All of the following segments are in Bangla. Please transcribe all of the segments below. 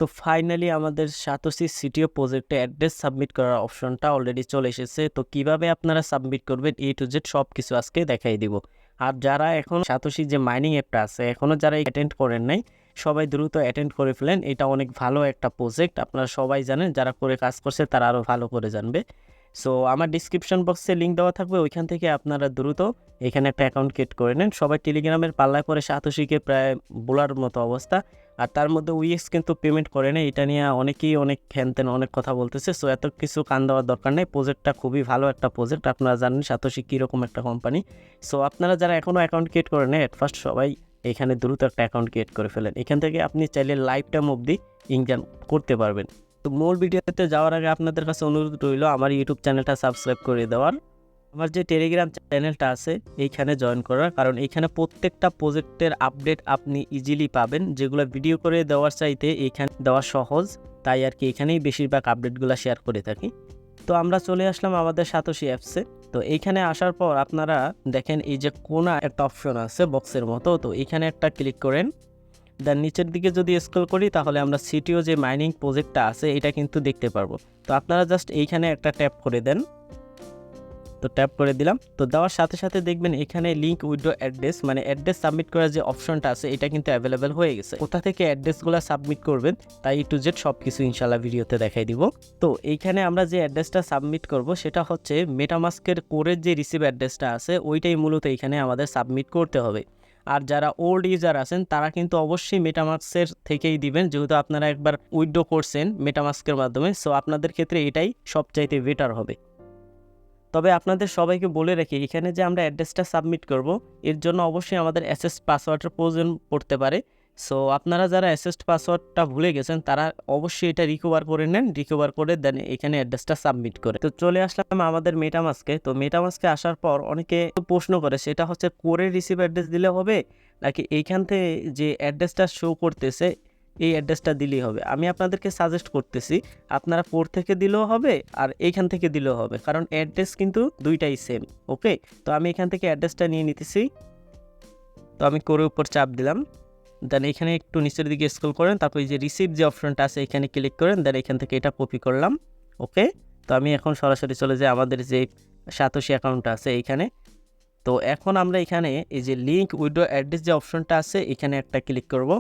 তো ফাইনালি আমাদের সাতোশি সিটিও প্রজেক্টে অ্যাড্রেস সাবমিট করার অপশনটা অলরেডি চলে এসেছে। তো কিভাবে আপনারা সাবমিট করবেন A to Z সব কিছু আজকে দেখাই দিব। আর যারা এখন সাতোশি যে মাইনিং অ্যাপটা আছে এখনও যারা অ্যাটেন্ড করেন নাই সবাই দ্রুত অ্যাটেন্ড করে ফেলেন। এটা অনেক ভালো একটা প্রজেক্ট, আপনারা সবাই জানেন, যারা করে কাজ করছে তারা আরও ভালো করে জানবে। সো আমার ডিসক্রিপশন বক্সে লিঙ্ক দেওয়া থাকবে, ওইখান থেকে আপনারা দ্রুত এখানে একটা অ্যাকাউন্ট ক্রিয়েট করে নেন। সবাই টেলিগ্রামের পাল্লায় পরে সাতোশিকে প্রায় বোলার মতো অবস্থা। আর তার মধ্যে উইএক্স কিন্তু পেমেন্ট করে নেই, এটা নিয়ে অনেকেই অনেক হ্যানত্যান অনেক কথা বলতেছে। সো এত কিছু কান দেওয়ার দরকার নেই, প্রজেক্টটা খুবই ভালো একটা প্রজেক্ট। আপনারা জানেন সাতোশি কীরকম একটা কোম্পানি। সো আপনারা যারা এখনও অ্যাকাউন্ট ক্রিয়েট করে নেন এট ফার্স্ট সবাই এখানে দ্রুত একটা অ্যাকাউন্ট ক্রিয়েট করে ফেলেন। এখান থেকে আপনি চাইলে লাইফ টাইম অবধি ইনকাম করতে পারবেন। তো মূল ভিডিওতে যাওয়ার আগে আপনাদের কাছে অনুরোধ রইল আমার ইউটিউব চ্যানেলটা সাবস্ক্রাইব করে দেওয়ার, আমার যে টেলিগ্রাম চ্যানেলটা আছে এইখানে জয়েন করার, কারণ এইখানে প্রত্যেকটা প্রজেক্টের আপডেট আপনি ইজিলি পাবেন, যেগুলো ভিডিও করে দেওয়ার চাইতে এইখানে দেওয়া সহজ, তাই আর কি এখানেই বেশিরভাগ আপডেটগুলো শেয়ার করে থাকি। তো আমরা চলে আসলাম আমাদের সাতোশি অ্যাপসে। তো এইখানে আসার পর আপনারা দেখেন এই যে কোনা একটা অপশন আছে বক্সের মতো, তো এইখানে একটা ক্লিক করেন। দেন নিচের দিকে যদি স্ক্রল করি তাহলে আমরা সিটিও যে মাইনিং প্রজেক্টটা আছে এটা কিন্তু দেখতে পারবো। তো আপনারা জাস্ট এইখানে একটা ট্যাপ করে দেন। তো ট্যাপ করে দিলাম। তো দেওয়ার সাথে সাথে দেখবেন এখানে লিঙ্ক উইথড্র অ্যাড্রেস, মানে অ্যাড্রেস সাবমিট করার যে অপশনটা আছে এটা কিন্তু অ্যাভেলেবেল হয়ে গেছে। কোথা থেকে অ্যাড্রেসগুলো সাবমিট করবেন তাই A to Z সব কিছু ইনশাল্লাহ ভিডিওতে দেখাই দিব। তো এইখানে আমরা যে অ্যাড্রেসটা সাবমিট করব সেটা হচ্ছে মেটামাস্কের কোরের যে রিসিভ অ্যাড্রেসটা আছে ওইটাই মূলত এখানে আমাদের সাবমিট করতে হবে। আর যারা ওল্ড ইউজার আছেন তারা কিন্তু অবশ্যই মেটামাস্কের থেকেই দিবেন, যেহেতু আপনারা একবার উইথড্র করছেন মেটামাস্কের মাধ্যমে। সো আপনাদের ক্ষেত্রে এটাই সবচাইতে বেটার হবে। তবে আপনাদের সবাইকে বলে রাখি এখানে যে আমরা অ্যাড্রেসটা সাবমিট করব এর জন্য অবশ্যই আমাদের অ্যাসেস পাসওয়ার্ডের প্রয়োজন পড়তে পারে। সো আপনারা যারা অ্যাসেস পাসওয়ার্ডটা ভুলে গেছেন তারা অবশ্যই এটা রিকভার করে নেন, রিকভার করে দেন এখানে অ্যাড্রেসটা সাবমিট করে। তো চলে আসলাম আমাদের মেটামাস্কে। তো মেটামাস্কে আসার পর অনেকে প্রশ্ন করে সেটা হচ্ছে কোরে রিসিভ অ্যাড্রেস দিলে হবে নাকি এইখান থেকে যে অ্যাড্রেসটা শো করতেছে এই অ্যাড্রেসটা দিলেই হবে। আমি আপনাদেরকে সাজেস্ট করতেছি আপনারা কোর থেকে দিলেও হবে আর এইখান থেকে দিলেও হবে, কারণ অ্যাড্রেস কিন্তু দুইটাই সেম। ওকে, তো আমি এখান থেকে অ্যাড্রেসটা নিয়ে নিতেছি। তো আমি কোরের উপর চাপ দিলাম। দেন এখানে একটু নিচের দিকে স্ক্রল করেন, তারপর এই যে রিসিভ যে অপশনটা আছে এখানে ক্লিক করেন। দেন এখান থেকে এটা কপি করলাম। ওকে, তো আমি এখন সরাসরি চলে যাই আমাদের যে সাতোশি অ্যাকাউন্টটা আছে এইখানে। তো এখন আমরা এখানে এই যে লিঙ্ক উইথড্র অ্যাড্রেস যে অপশনটা আছে এখানে একটা ক্লিক করব।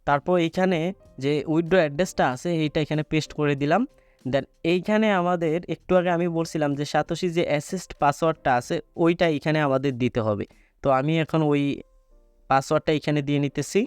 তারপর এইখানে যে উইথড্র অ্যাড্রেসটা আছে এইটা এখানে পেস্ট করে দিলাম। দেন এইখানে আমাদের একটু আগে আমি বলছিলাম যে সাতোশি যে অ্যাসেস্ট পাসওয়ার্ডটা আছে ওইটা এখানে আমাদের দিতে হবে। তো আমি এখন ওই পাসওয়ার্ডটা এখানে দিয়ে নিতেছি।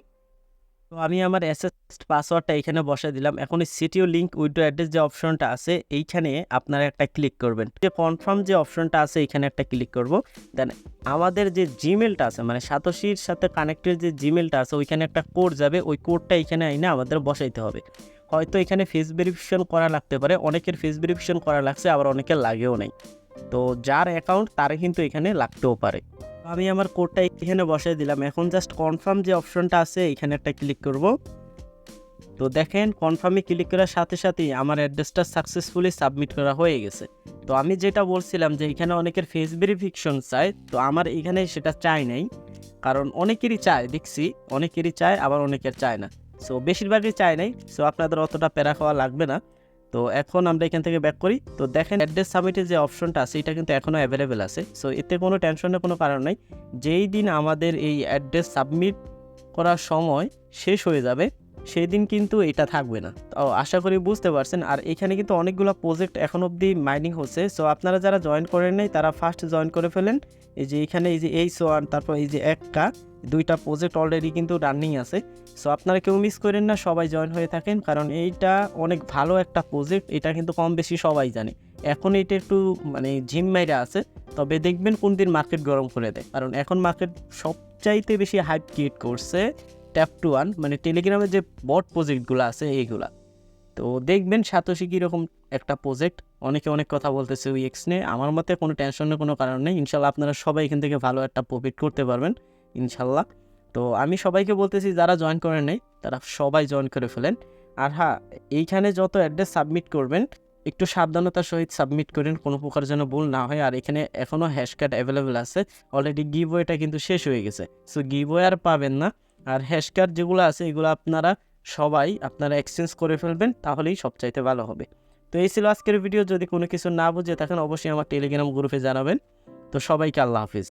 তো আমি আমার অ্যাসেস্ট পাসওয়ার্ডটা এখানে বসাই দিলাম। এখন এই সিটিও লিঙ্ক উইথড্র অ্যাড্রেস যে অপশনটা আছে এইখানে আপনারা একটা ক্লিক করবেন, যে কনফার্ম যে অপশনটা আছে এখানে একটা ক্লিক করব। দেন আমাদের যে জিমেলটা আছে মানে সাতোশির সাথে কানেক্টেড যে জিমেলটা আছে ওইখানে একটা কোড যাবে, ওই কোডটা এখানে আইনা আমাদের বসাইতে হবে। হয়তো এখানে ফেস ভেরিফিকেশন করা লাগতে পারে, অনেকের ফেস ভেরিফিকেশন করা লাগছে আবার অনেকের লাগেও নাই। তো যার অ্যাকাউন্ট তার কিন্তু এখানে লাগতেও পারে। আমি আমার কোডটা এখানে বসাই দিলাম। এখন জাস্ট কনফার্ম যে অপশনটা আছে এখানে একটা ক্লিক করব। তো দেখেন কনফার্মে ক্লিক করার সাথে সাথেই আমার অ্যাড্রেসটা সাকসেসফুলি সাবমিট করা হয়ে গেছে। তো আমি যেটা বলছিলাম যে এখানে অনেকের ফেস ভেরিফিকেশন চায়, তো আমার এখানে সেটা চাই নাই, কারণ অনেকেরই চায়, দেখছি অনেকেরই চায় আবার অনেকের চায় না। সো বেশিরভাগই চায় নাই, সো আপনাদের অতটা প্যারা খাওয়া লাগবে না। তো এখন আমরা এখান থেকে ব্যাক করি। তো দেখেন অ্যাড্রেস সাবমিটের যে অপশনটা আছে এটা কিন্তু এখনও অ্যাভেলেবেল আছে। সো এতে কোনো টেনশনের কোনো কারণ নাই। যেই দিন আমাদের এই অ্যাড্রেস সাবমিট করার সময় শেষ হয়ে যাবে সেই দিন কিন্তু এটা থাকবে না। তো আশা করি বুঝতে পারছেন। আর এখানে কিন্তু অনেকগুলো প্রজেক্ট এখন অবধি মাইনিং হচ্ছে। সো আপনারা যারা জয়েন করেন নাই তারা ফার্স্ট জয়েন করে ফেলেন। এই যে এখানে এই যে H1 তারপর এই যে একটা দুইটা প্রজেক্ট অলরেডি কিন্তু রানিং আছে। সো আপনারা কেউ মিস করেন না, সবাই জয়েন হয়ে থাকেন, কারণ এইটা অনেক ভালো একটা প্রজেক্ট, এটা কিন্তু কম বেশি সবাই জানে। এখন এটা একটু মানে ঝিম মাইরা আছে, তবে দেখবেন কোন দিন মার্কেট গরম করে দেয়, কারণ এখন মার্কেট সবচাইতে বেশি হাইপ ক্রিয়েট করছে ট্যাপ টু ওয়ান মানে টেলিগ্রামের যে বট প্রজেক্টগুলো আছে এইগুলা। তো দেখবেন সাতোশি কীরকম একটা প্রজেক্ট, অনেকে অনেক কথা বলতেছে উইএক্স নিয়ে। আমার মতে কোনো টেনশনের কোনো কারণ নেই, ইনশাল্লাহ আপনারা সবাই এখান থেকে ভালো একটা প্রফিট করতে পারবেন ইনশাল্লাহ। তো আমি সবাইকে বলতেছি যারা জয়েন করেন নাই তারা সবাই জয়েন করে ফেলেন। আর হ্যাঁ, এইখানে যত অ্যাড্রেস সাবমিট করবেন একটু সাবধানতার সহিত সাবমিট করেন, কোনো প্রকার যেন ভুল না হয়। আর এখানে এখনও হ্যাশকার্ড অ্যাভেলেবেল আছে, অলরেডি গিভওয়েটা কিন্তু শেষ হয়ে গেছে, সো গিভওয়ে আর পাবেন না। আর হ্যাশকার্ড যেগুলো আছে এগুলো আপনারা সবাই আপনারা এক্সচেঞ্জ করে ফেলবেন, তাহলেই সবচাইতে ভালো হবে। তো এই ছিল আজকের ভিডিও। যদি কোনো কিছু না বুঝে থাকেন অবশ্যই আমার টেলিগ্রাম গ্রুপে জানাবেন। তো সবাইকে আল্লাহ হাফিজ।